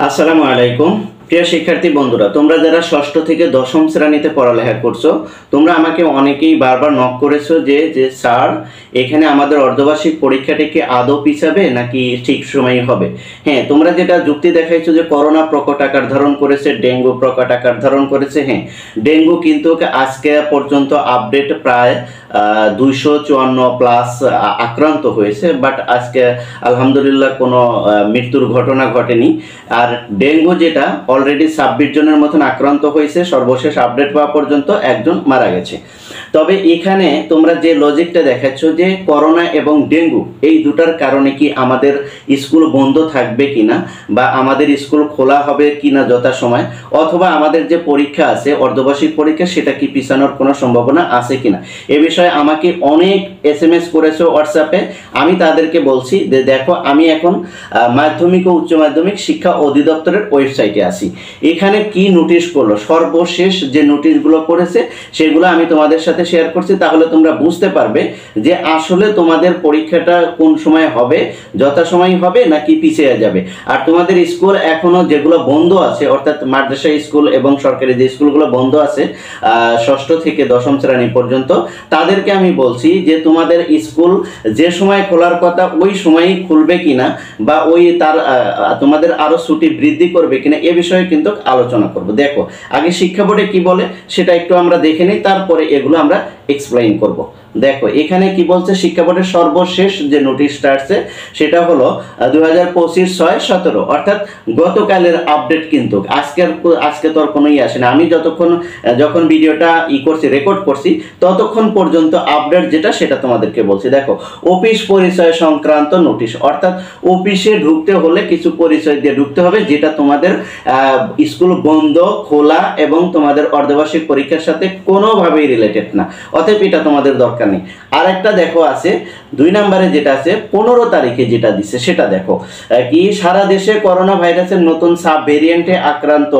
আসসালামু আলাইকুম প্রিয় শিক্ষার্থী বন্ধুরা, তোমরা যারা ষষ্ঠ থেকে দশম শ্রেণীতে পড়ালেখা করছো, তোমরা আমাকে অনেকেই বারবার নক করেছো যে স্যার, এখানে আমাদের অর্ধবার্ষিক পরীক্ষাটি কি আদৌ পিছাবে নাকি ঠিক সময় হবে। হ্যাঁ, তোমরা যেটা যুক্তি দেখাইছো যে করোনা প্রকট আকার ধারণ করেছে, ডেঙ্গু প্রকট আকার ধারণ করেছে। হ্যাঁ, ডেঙ্গু কিন্তু আজকে পর্যন্ত আপডেট প্রায় 254+ আক্রান্ত হয়েছে, বাট আজকে আলহামদুলিল্লাহ কোনো মৃত্যুর ঘটনা ঘটেনি। আর ডেঙ্গু যেটা অলরেডি 26 জনের মতন আক্রান্ত হয়েছে, সর্বশেষ আপডেট পাওয়া পর্যন্ত একজন মারা গেছে। তবে এখানে তোমরা যে লজিকটা দেখাচ্ছ যে করোনা এবং ডেঙ্গু এই দুটার কারণে কি আমাদের স্কুল বন্ধ থাকবে কিনা বা আমাদের স্কুল খোলা হবে কিনা যথাসময়, অথবা আমাদের যে পরীক্ষা আছে অর্ধবার্ষিক পরীক্ষা সেটা কি পিছানোর কোনো সম্ভাবনা আছে কিনা, এ বিষয়ে আমাকে অনেক SMS করেছে হোয়াটসঅ্যাপে। আমি তাদেরকে বলছি যে দেখো, আমি এখন মাধ্যমিক ও উচ্চ মাধ্যমিক শিক্ষা অধিদপ্তরের ওয়েবসাইটে আছি। এখানে কি নোটিশ করলো, সর্বশেষ যে নোটিশগুলো করেছে সেগুলো আমি তোমাদের সাথে শেয়ার করছি, তাহলে তোমরা বুঝতে পারবে যে আসলে তোমাদের পরীক্ষাটা কোন সময় হবে, যথাসময় হবে নাকি পিছিয়ে যাবে। আর তোমাদের স্কুল এখনো যেগুলো বন্ধ আছে, অর্থাৎ মাদ্রাসা স্কুল এবং সরকারি যে স্কুলগুলো বন্ধ আছে ষষ্ঠ থেকে দশম শ্রেণী পর্যন্ত, তাদেরকে আমি বলছি যে তোমাদের স্কুল যে সময় খোলার কথা ওই সময়ই খুলবে কিনা বা ওই তার তোমাদের আরো ছুটি বৃদ্ধি করবে কিনা, এ বিষয়ে কিন্তু আলোচনা করব। দেখো, আগে শিক্ষা বোর্ডে কি বলে সেটা একটু আমরা দেখে নিই, তারপরে এগুলো আমরা এক্সপ্লেইন করব। দেখো, এখানে কি বলছে, শিক্ষা বোর্ডের সর্বশেষ যে নোটিশটা আসছে সেটা হলো 2025-6-17, অর্থাৎ গতকালের আপডেট। কিন্তু আজকে তো আর কোনোই আসে না। আমি যখন ভিডিওটা রেকর্ড করছি ততক্ষণ পর্যন্ত আপডেট যেটা সেটা তোমাদেরকে বলছি। দেখো, অফিস পরিচয় সংক্রান্ত নোটিশ, অর্থাৎ অফিসে ঢুকতে হলে কিছু পরিচয় দিয়ে ঢুকতে হবে, যেটা তোমাদের স্কুল বন্ধ, খোলা এবং তোমাদের অর্ধবার্ষিক পরীক্ষার সাথে কোনোভাবেই রিলেটেড না, অতএব এটা তোমাদের দরকার নেই। আর একটা দেখো আছে 2 নম্বরে যেটা আছে 15 তারিখে যেটা দিচ্ছে সেটা দেখো, কি সারা দেশে করোনা ভাইরাসের নতুন সাব ভেরিয়েন্টে আক্রান্ত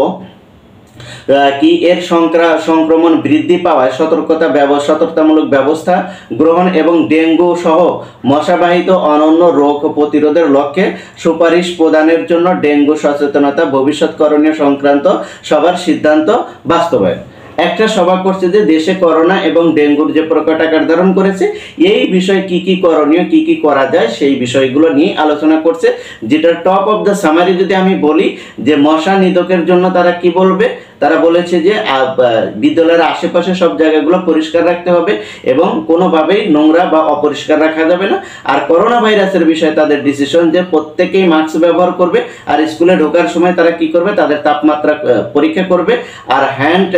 কি এর সংক্রমণ বৃদ্ধি পাওয়ায় সতর্কতামূলক ব্যবস্থা গ্রহণ এবং ডেঙ্গু সহ মশাবাহিত অনন্য রোগ প্রতিরোধের লক্ষ্যে সুপারিশ প্রদানের জন্য ডেঙ্গু সচেতনতা ভবিষ্যৎ করণীয় সংক্রান্ত সবার সিদ্ধান্ত বাস্তবায়ন। একটা সভা করছে যে দেশে করোনা এবং ডেঙ্গুর যে প্রকট আকার ধারণ করেছে এই বিষয়ে কি কি করণীয়, কি কি করা যায় সেই বিষয়গুলো নিয়ে আলোচনা করছে। যেটা টপ অফ দ্য সামারি যদি আমি বলি, যে মশা নিধকের জন্য তারা কি বলবে, তারা বলেছে যে বিদ্যালয়ের আশেপাশে সব জায়গাগুলো পরিষ্কার রাখতে হবে এবং কোনোভাবেই নোংরা বা অপরিষ্কার রাখা যাবে না। আর করোনা ভাইরাসের বিষয়ে তাদের ডিসিশন যে প্রত্যেকেই মাস্ক ব্যবহার করবে, আর স্কুলে ঢোকার সময় তারা কি করবে, তাদের তাপমাত্রা পরীক্ষা করবে, আর হ্যান্ড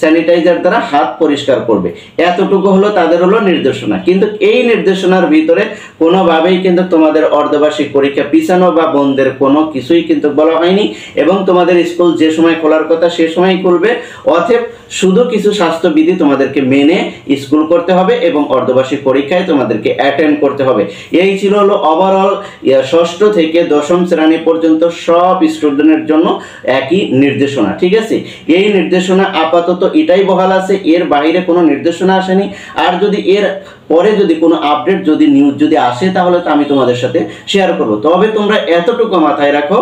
স্যানিটাইজার দ্বারা হাত পরিষ্কার করবে। এতটুকু হলো তাদের নির্দেশনা। কিন্তু এই নির্দেশনার ভিতরে কোনোভাবেই কিন্তু তোমাদের অর্ধবার্ষিক পরীক্ষা পিছানো বা বন্ধের কোনো কিছুই কিন্তু বলা হয়নি, এবং তোমাদের স্কুল যে সময় খোলার কথা সে সময় খুলবে। অতএব শুধু কিছু স্বাস্থ্যবিধি তোমাদেরকে মেনে স্কুল করতে হবে এবং অর্ধবার্ষিক পরীক্ষায় তোমাদেরকে অ্যাটেন্ড করতে হবে। এই ছিল ওভারঅল ষষ্ঠ থেকে দশম শ্রেণী পর্যন্ত সব স্টুডেন্টের জন্য একই নির্দেশনা। ঠিক আছে, এই নির্দেশনা আপাতত এটাই বহাল আছে, এর বাইরে কোনো নির্দেশনা আসেনি। আর যদি এর পরে যদি কোনো আপডেট নিউজ আসে তাহলে তো আমি তোমাদের সাথে শেয়ার করব। তবে তোমরা এতটুকু মাথায় রাখো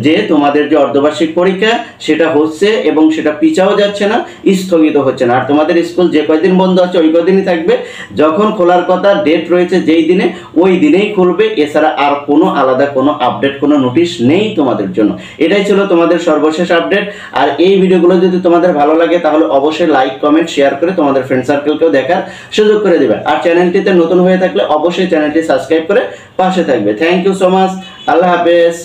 যে তোমাদের যে অর্ধবার্ষিক পরীক্ষা সেটা হচ্ছে এবং সেটা পিছাও যাচ্ছে না, স্থগিত হচ্ছে না। আর তোমাদের স্কুল যে কয়দিন বন্ধ আছে ওই কয়দিনই থাকবে। যখন খোলার কথা ডেট রয়েছে যেই দিনে, ওই দিনেই খুলবে। এছাড়া আর কোনো আলাদা কোনো আপডেট, কোনো নোটিশ নেই তোমাদের জন্য। এটাই ছিল তোমাদের সর্বশেষ আপডেট। আর এই ভিডিওগুলো যদি তোমাদের ভালো লাগে তাহলে অবশ্যই লাইক, কমেন্ট, শেয়ার করে তোমাদের ফ্রেন্ড সার্কেলকেও দেখার সুযোগ করে দেবে। আর চ্যানেলটিতে নতুন হয়ে থাকলে অবশ্যই চ্যানেলটি সাবস্ক্রাইব করে পাশে থাকবে। Thank you so much. আল্লাহ হাফেজ।